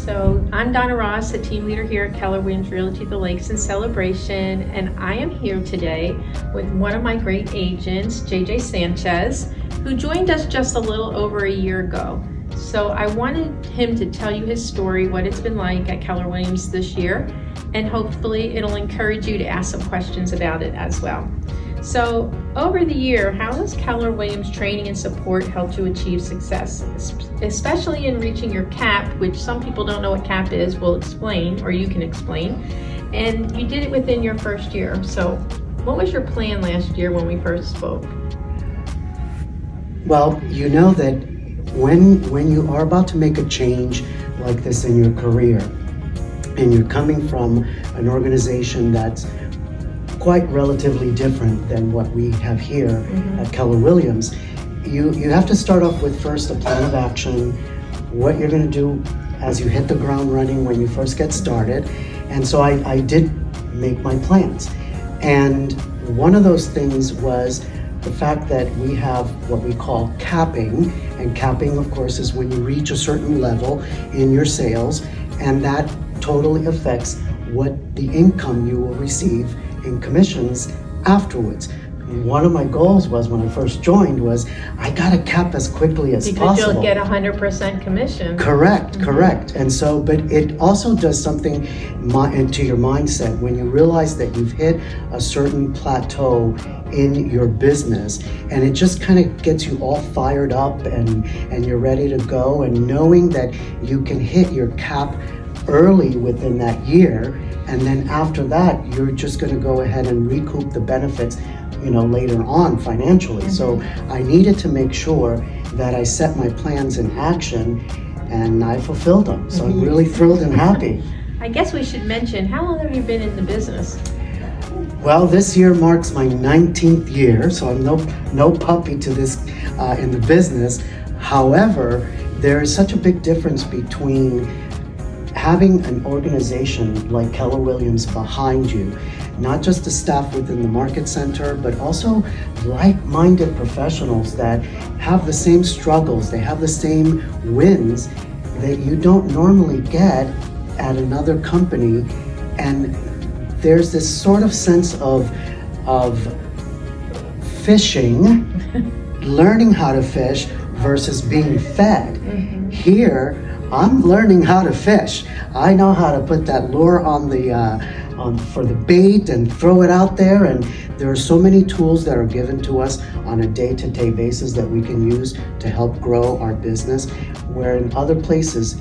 So I'm Donna Ross, a team leader here at Keller Williams Realty, the Lakes in Celebration, and I am here today with one of my great agents, JJ Sanchez, who joined us just a little over a year ago. So I wanted him to tell you his story, what it's been like at Keller Williams this year, and hopefully it'll encourage you to ask some questions about it as well. So over the year, how has Keller Williams training and support helped you achieve success, especially in reaching your cap, which some people don't know what cap is, we'll explain, or you can explain. And you did it within your first year. So what was your plan last year when we first spoke? Well, you know that when you are about to make a change like this in your career, and you're coming from an organization that's quite relatively different than what we have here at Keller Williams, you have to start off with first a plan of action, what you're going to do as you hit the ground running when you first get started. And so I did make my plans. And one of those things was the fact that we have what we call capping. And capping, of course, is when you reach a certain level in your sales, and that totally affects what the income you will receive in commissions afterwards. One of my goals was when I first joined was I got to cap as quickly as possible. Because you'll get 100% commission. Correct. And so, but it also does something into your mindset when you realize that you've hit a certain plateau in your business, and it just kind of gets you all fired up and you're ready to go, and knowing that you can hit your cap early within that year, and then after that you're just going to go ahead and recoup the benefits, later on financially. So I needed to make sure that I set my plans in action, and I fulfilled them. So I'm really thrilled and happy. I guess we should mention, how long have you been in the business? Well, this year marks my 19th year, so I'm no puppy to this in the business. However, there is such a big difference between having an organization like Keller Williams behind you, not just the staff within the market center, but also like-minded professionals that have the same struggles, they have the same wins that you don't normally get at another company. And there's this sort of sense of fishing, learning how to fish versus being fed. Here, I'm learning how to fish. I know how to put that lure on for the bait and throw it out there, and there are so many tools that are given to us on a day-to-day basis that we can use to help grow our business, where in other places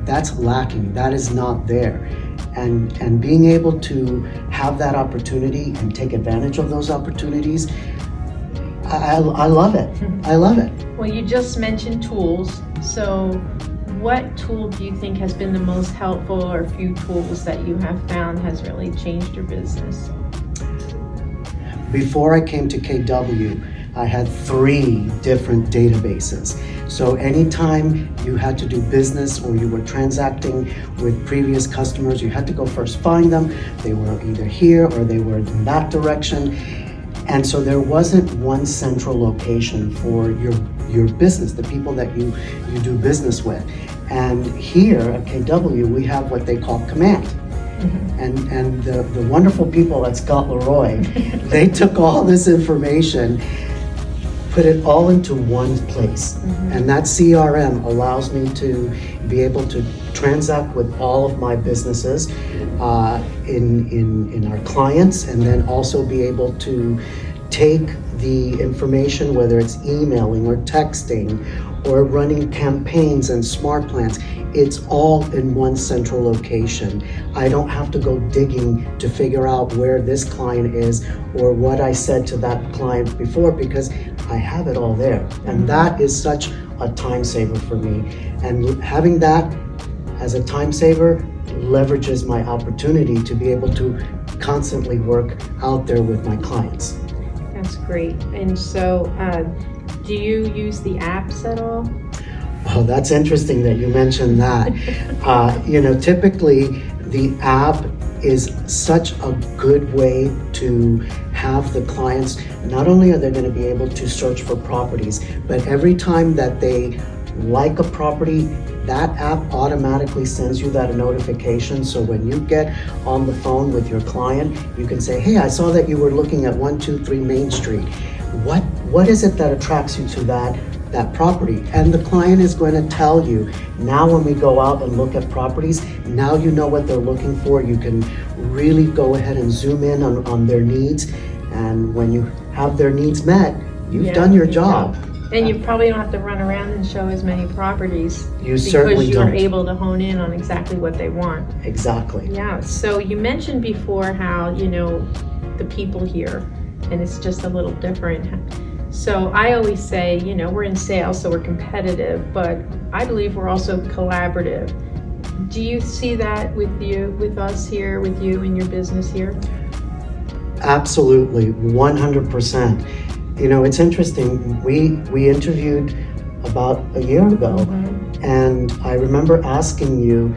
that's lacking, that is not there. And being able to have that opportunity and take advantage of those opportunities, I love it. I love it. Well, you just mentioned tools. So what tool do you think has been the most helpful, or a few tools that you have found has really changed your business? Before I came to KW, I had 3 different databases. So anytime you had to do business or you were transacting with previous customers, you had to go first find them. They were either here or they were in that direction. And so there wasn't one central location for your business, the people that you do business with. And here at KW, we have what they call Command. And the wonderful people at Scott Leroy, they took all this information, put it all into one place. And that CRM allows me to be able to transact with all of my businesses in our clients, and then also be able to take the information, whether it's emailing or texting or running campaigns and smart plans, it's all in one central location. I don't have to go digging to figure out where this client is or what I said to that client before, because I have it all there. And that is such a time saver for me. And having that as a time saver leverages my opportunity to be able to constantly work out there with my clients. That's great. And so, do you use the apps at all? Oh, that's interesting that you mentioned that. Typically the app is such a good way to have the clients, not only are they going to be able to search for properties, but every time that they like a property, that app automatically sends you that notification. So when you get on the phone with your client, you can say, hey, I saw that you were looking at 123 Main Street. What is it that attracts you to that property? And the client is going to tell you. Now when we go out and look at properties, now you know what they're looking for. You can really go ahead and zoom in on their needs. And when you have their needs met, you've done your job. And you probably don't have to run around and show as many properties. You certainly because you're don't. able to hone in on exactly what they want. Exactly. Yeah, so you mentioned before how, the people here, and it's just a little different. So I always say, we're in sales, so we're competitive, but I believe we're also collaborative. Do you see that with us here, with you and your business here? Absolutely, 100%. It's interesting. We interviewed about a year ago, and I remember asking you,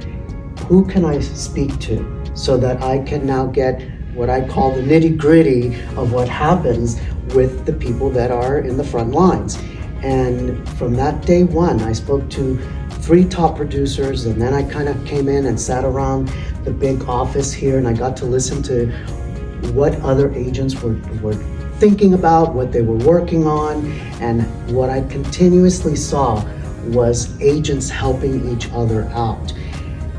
who can I speak to so that I can now get what I call the nitty-gritty of what happens with the people that are in the front lines. And from that day one, I spoke to 3 top producers, and then I kind of came in and sat around the big office here, and I got to listen to what other agents were thinking about, what they were working on, and what I continuously saw was agents helping each other out.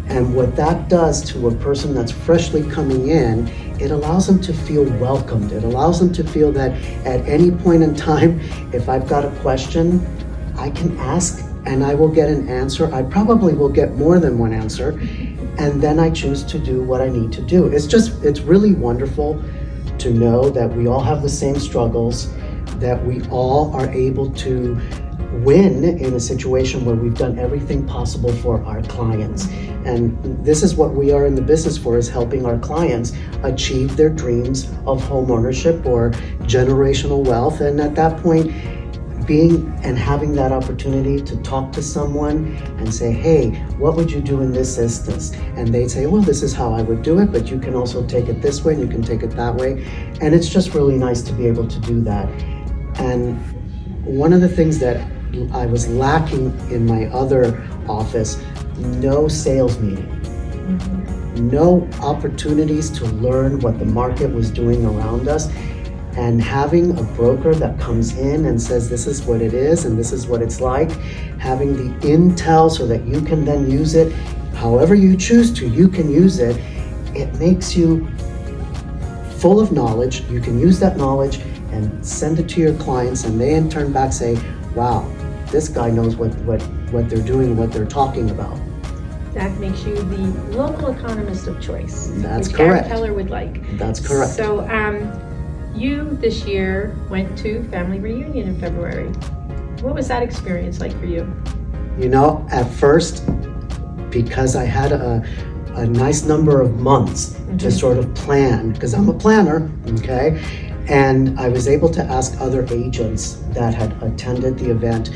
And what that does to a person that's freshly coming in, it allows them to feel welcomed. It allows them to feel that at any point in time, if I've got a question, I can ask and I will get an answer. I probably will get more than one answer, and then I choose to do what I need to do. It's really wonderful to know that we all have the same struggles, that we all are able to win in a situation where we've done everything possible for our clients. And this is what we are in the business for, is helping our clients achieve their dreams of home ownership or generational wealth. And at that point, being and having that opportunity to talk to someone and say, hey, what would you do in this instance? And they'd say, well, this is how I would do it, but you can also take it this way and you can take it that way. And it's just really nice to be able to do that. And one of the things that I was lacking in my other office, no sales meeting. No opportunities to learn what the market was doing around us. And having a broker that comes in and says, this is what it is and this is what it's like, having the intel so that you can then use it however you choose to, you can use it. It makes you full of knowledge. You can use that knowledge and send it to your clients, and they in turn back say, wow, this guy knows what they're doing, what they're talking about. That makes you the local economist of choice. That's which correct. Keller would like. That's correct. So you this year went to family reunion in February. What was that experience like for you? At first, because I had a nice number of months to sort of plan, because I'm a planner, okay? And I was able to ask other agents that had attended the event,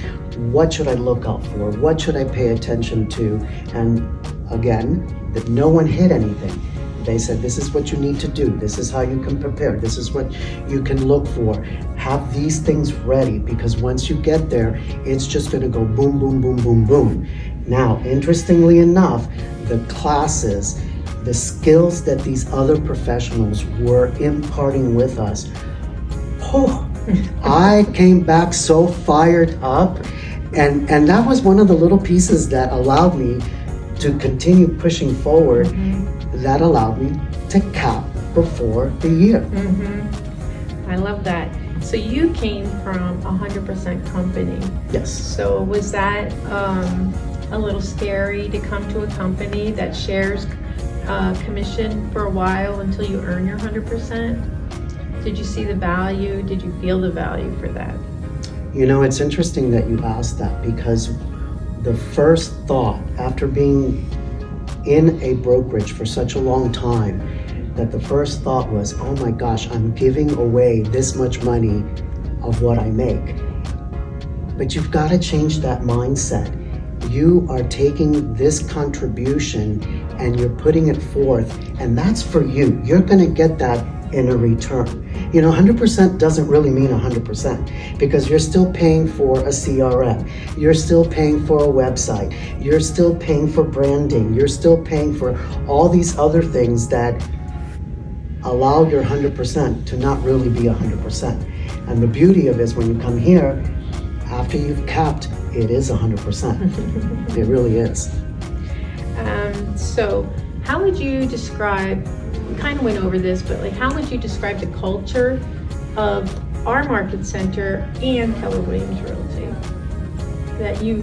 what should I look out for? What should I pay attention to? And again, that no one hid anything. They said, this is what you need to do. This is how you can prepare. This is what you can look for. Have these things ready, because once you get there, it's just going to go boom, boom, boom, boom, boom. Now, interestingly enough, the classes, the skills that these other professionals were imparting with us, I came back so fired up. And that was one of the little pieces that allowed me to continue pushing forward. That allowed me to cap before the year. I love that. So you came from 100% company. Yes. So was that a little scary to come to a company that shares commission for a while until you earn your 100%? Did you see the value? Did you feel the value for that? It's interesting that you asked that, because the first thought after being in a brokerage for such a long time, that the first thought was, oh my gosh, I'm giving away this much money of what I make. But you've got to change that mindset. You are taking this contribution and you're putting it forth, and that's for you. You're going to get that in a return. You know, 100% doesn't really mean 100% because you're still paying for a CRM, you're still paying for a website, you're still paying for branding, you're still paying for all these other things that allow your 100% to not really be 100%. And the beauty of it is when you come here, after you've capped, it is 100%. It really is. So how would you describe, we kind of went over this, but like how would you describe the culture of our market center and Keller Williams Realty that you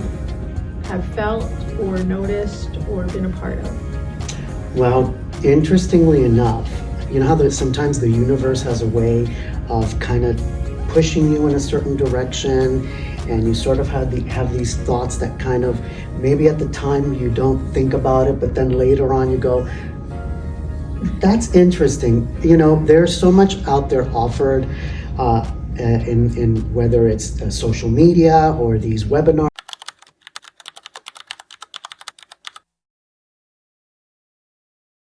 have felt or noticed or been a part of? Well, interestingly enough, you know how sometimes the universe has a way of kind of pushing you in a certain direction, and you sort of have these thoughts that kind of maybe at the time you don't think about it, but then later on you go, that's interesting. You know, there's so much out there offered in whether it's social media or these webinars